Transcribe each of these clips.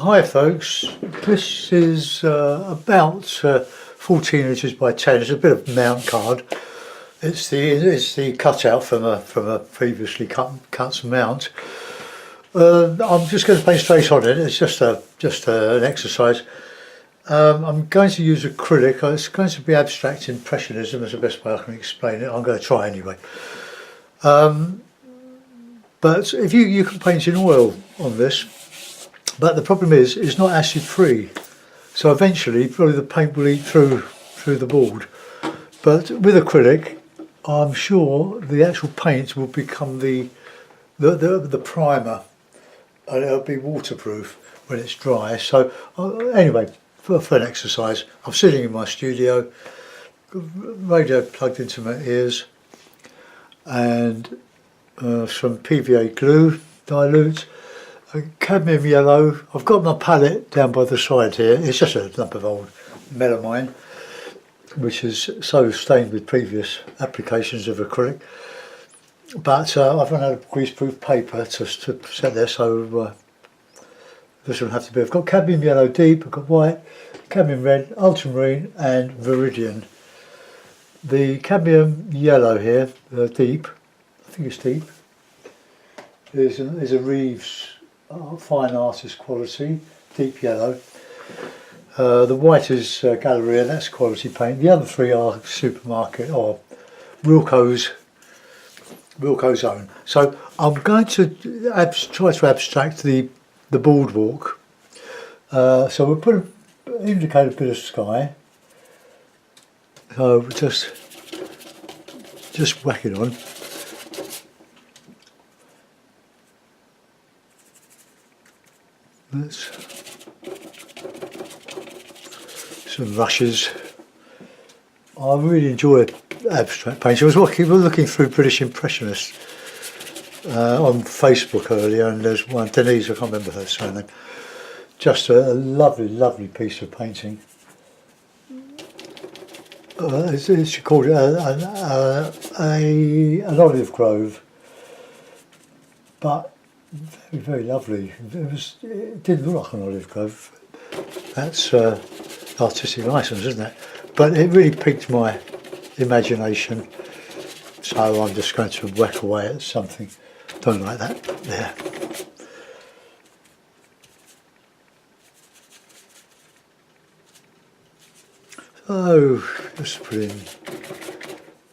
Hi folks, this is about 14 inches by 10. It's a bit of mount card. It's the cutout from a previously cut mount. I'm just going to paint straight on it. It's just an exercise. I'm going to use acrylic. It's going to be abstract impressionism. Is the best way I can explain it. I'm going to try anyway. But if you can paint in oil on this. But the problem is, it's not acid free, so eventually probably the paint will eat through the board. But with acrylic, I'm sure the actual paint will become the primer, and it'll be waterproof when it's dry. So anyway, for an exercise, I'm sitting in my studio, radio plugged into my ears, and some PVA glue dilute. Cadmium yellow. I've got my palette down by the side here. It's just a lump of old melamine, which is so stained with previous applications of acrylic. But I've run out of greaseproof paper to set there, so this will have to be. I've got cadmium yellow deep, I've got white, cadmium red, ultramarine and viridian. The cadmium yellow here, deep, I think it's deep, is a Reeves fine artist quality, deep yellow. The white is Galleria, that's quality paint. The other three are supermarket or Wilco's own. So I'm going to try to abstract the boardwalk. So we'll indicate a bit of sky. So just whack it on. That's some rushes. I really enjoy abstract painting. I was looking through British Impressionists on Facebook earlier, and there's one, Denise, I can't remember her surname. Just a lovely, lovely piece of painting. She called it an olive grove, but very, very lovely. It didn't look like an olive grove. That's artistic license, isn't it? But it really piqued my imagination. So I'm just going to whack away at something. Don't like that. There. So just put in.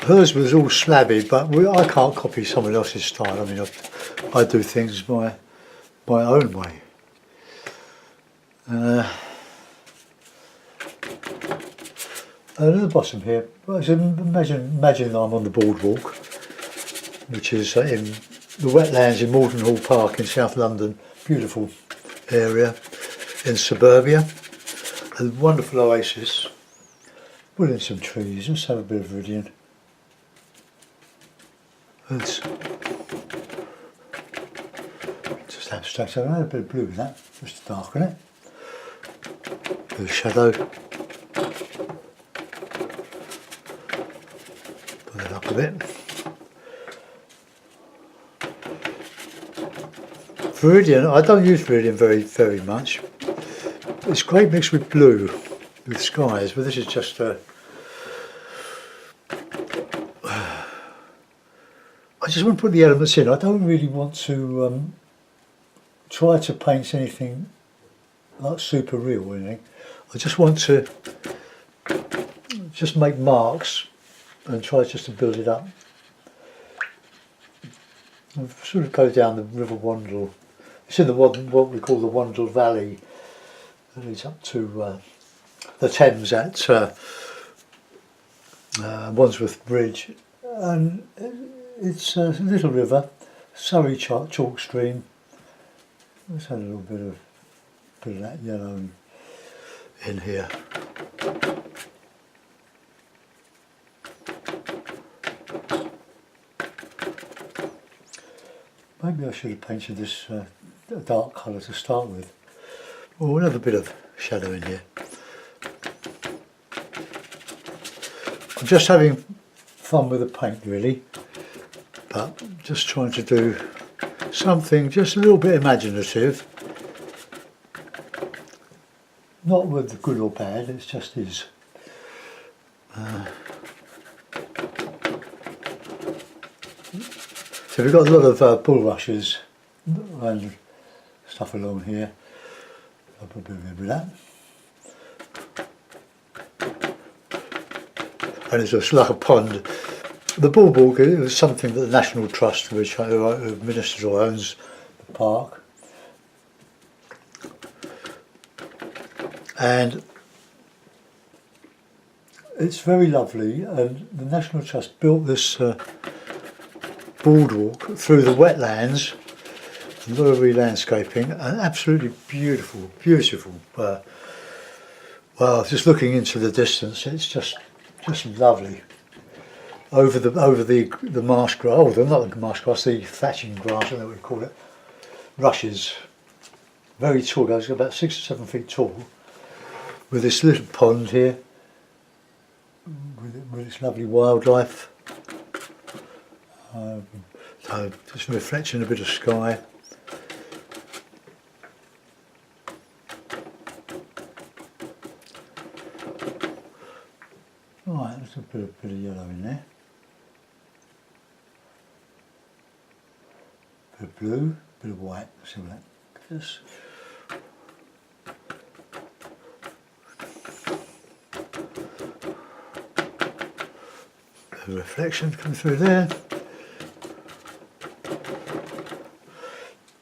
Hers was all slabby, but I can't copy someone else's style. I mean, I do things my own way. And at the bottom here, imagine I'm on the boardwalk, which is in the Wetlands in Hall Park in South London. Beautiful area in suburbia. A wonderful oasis. Put in some trees, just have a bit of viridian. Let's just abstract. I'll add a bit of blue in that, just to darken it. A bit of shadow. Put it up a bit. Viridian, I don't use viridian very much. It's great mixed with blue, with skies, but this is just I just want to put the elements in. I don't really want to try to paint anything like super real or anything. I just want to just make marks and try just to build it up. I sort of go down the River Wandle. It's in what we call the Wandle Valley. It leads up to the Thames at Wandsworth Bridge, and it's a little river, Surrey chalk stream. Let's add a little bit of that yellow in here. Maybe I should have painted this a dark colour to start with. Well, we'll have a bit of shadow in here. I'm just having fun with the paint really, but just trying to do something just a little bit imaginative not with the good or bad, it's just is. So we've got a lot of bulrushes and stuff along here. I'll probably remember that. And it's just like a pond. The Boardwalk is something that the National Trust, which administers or owns the park, and it's very lovely. And the National Trust built this boardwalk through the wetlands, a lot of re-landscaping, and absolutely beautiful, beautiful. Well, just looking into the distance, it's just lovely. Over the marsh grass, oh, not the marsh grass, the thatching grass, I don't know what you call it, rushes, very tall, goes about 6 or 7 feet tall, with this little pond here, with its lovely wildlife, so just reflecting a bit of sky. Right, there's a bit of yellow in there. Bit of blue, bit of white, see what that gives. The reflection coming through there.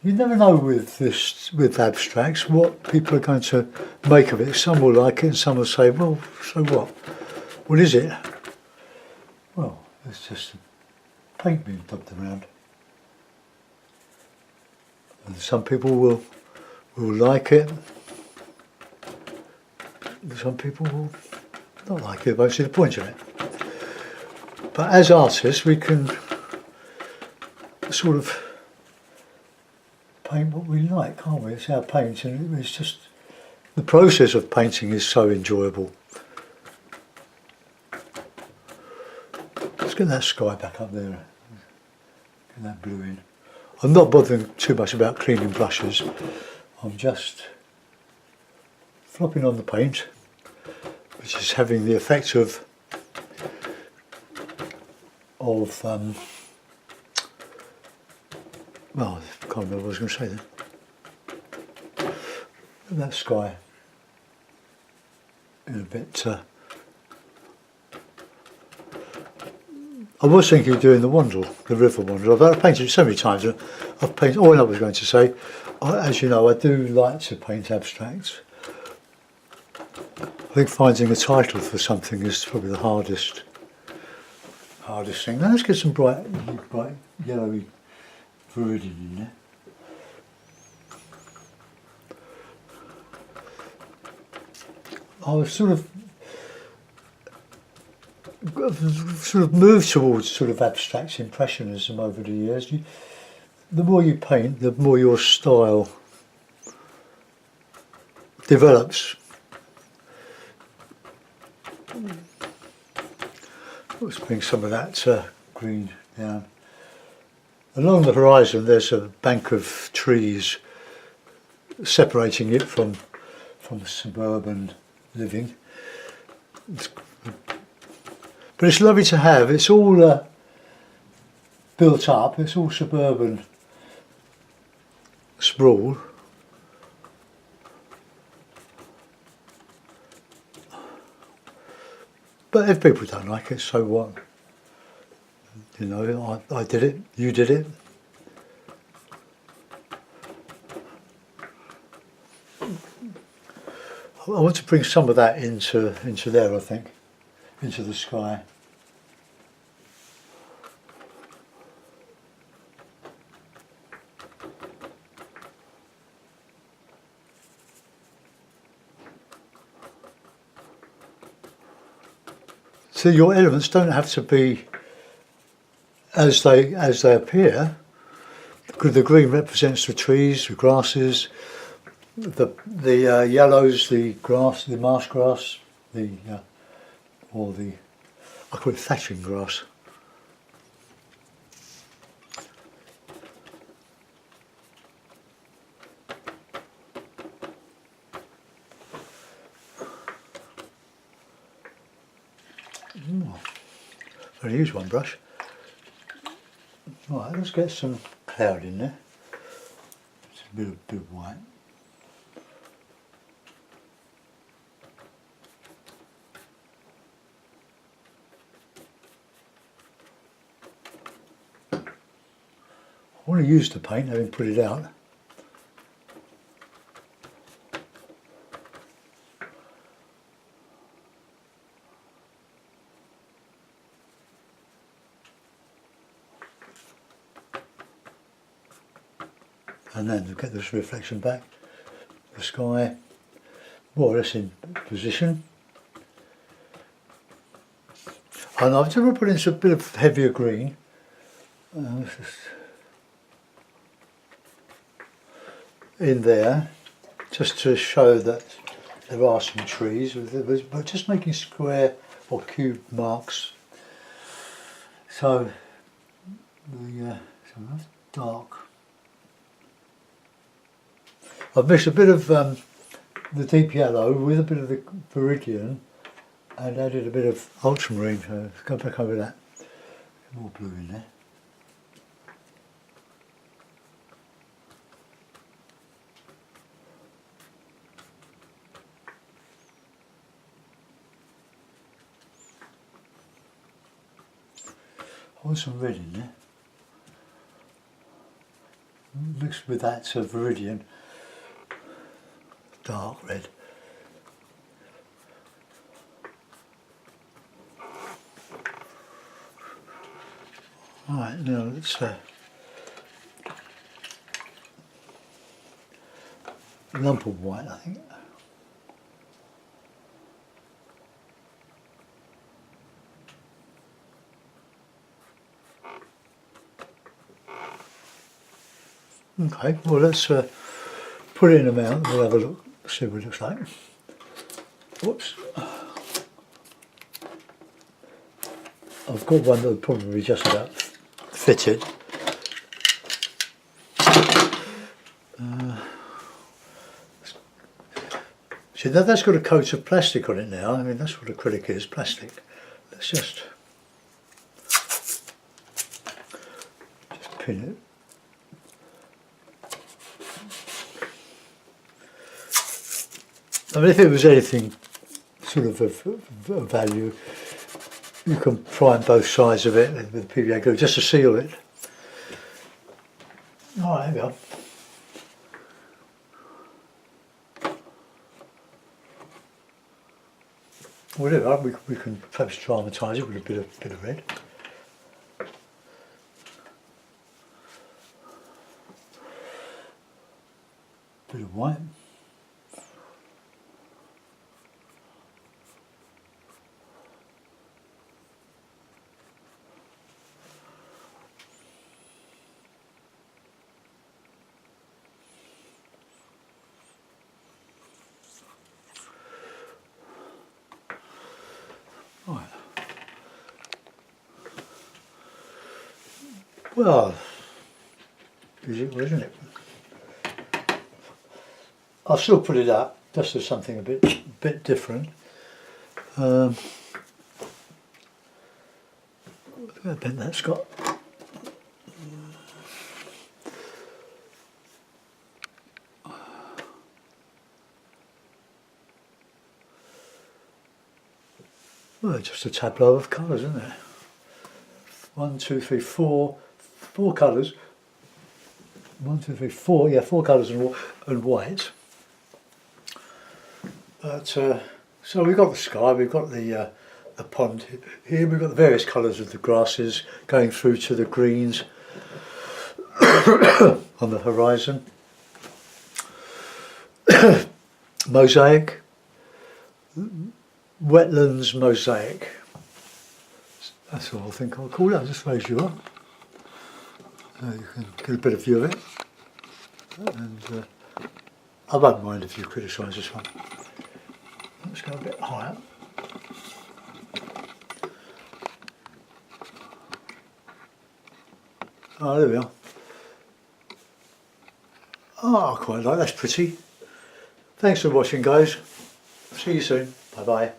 You never know with abstracts what people are going to make of it. Some will like it and some will say, well, so what? What is it? Well, it's just paint being dumped around. And some people will like it. Some people will not like it, won't see the point of it. But as artists, we can sort of paint what we like, can't we? It's our painting. It's just the process of painting is so enjoyable. Let's get that sky back up there. Get that blue in. I'm not bothering too much about cleaning brushes. I'm just flopping on the paint, which is having the effect of well, I can't remember what I was going to say then. That sky in a bit. I was thinking of doing the Wandle, the river Wandle. I've painted it so many times. I've painted. All I was going to say, as you know, I do like to paint abstracts. I think finding a title for something is probably the hardest thing. Now let's get some bright yellowy viridian in there. I was sort of moved towards sort of abstract impressionism over the years. The more you paint, the more your style develops. Let's bring some of that green down. Along the horizon there's a bank of trees separating it from the suburban living. But it's lovely to have. It's all built up. It's all suburban sprawl. But if people don't like it, so what? You know, I did it. You did it. I want to bring some of that into there, I think, into the sky. So your elements don't have to be as they appear. The green represents the trees, the grasses, the yellows, the grass, the marsh grass, I call it thatching grass. I'll use one brush. Right, let's get some cloud in there. It's a bit of white. I want to use the paint, having put it out. And then to get this reflection back, the sky more or less in position. And I've just put in a bit of heavier green. In there, just to show that there are some trees, but just making square or cube marks. So the dark. I've mixed a bit of the deep yellow with a bit of the viridian and added a bit of ultramarine. So let's go back over that. More blue in there. I want some red in there. Mixed with that viridian. Dark red. Alright, now let's a lump of white, I think. Okay, well let's put it in a mount and we'll have a look, see what it looks like. Whoops. I've got one that will probably just about fit it. See, that's got a coat of plastic on it now. I mean, that's what acrylic is, plastic. Let's just pin it. I mean, if it was anything sort of value, you can prime both sides of it with PVA glue just to seal it. Oh, there we go. Whatever, we can perhaps dramatise it with a bit of red. Bit of white. Right. Well, beautiful, isn't it? I'll still put it up just as something a bit different. Look how bent that's got. Well, just a tableau of colours, isn't it? 1, 2, 3, 4 colours. 1, 2, 3, 4, yeah, 4 colours and white. But so we've got the sky, we've got the pond here, we've got the various colours of the grasses going through to the greens on the horizon. Mosaic. Wetlands mosaic. That's what I think I'll call it. I'll just raise you up so you can get a better view of it. And I won't mind if you criticise this one. Let's go a bit higher. Oh, there we are. Oh, I quite like that. That's pretty. Thanks for watching, guys. See you soon. Bye bye.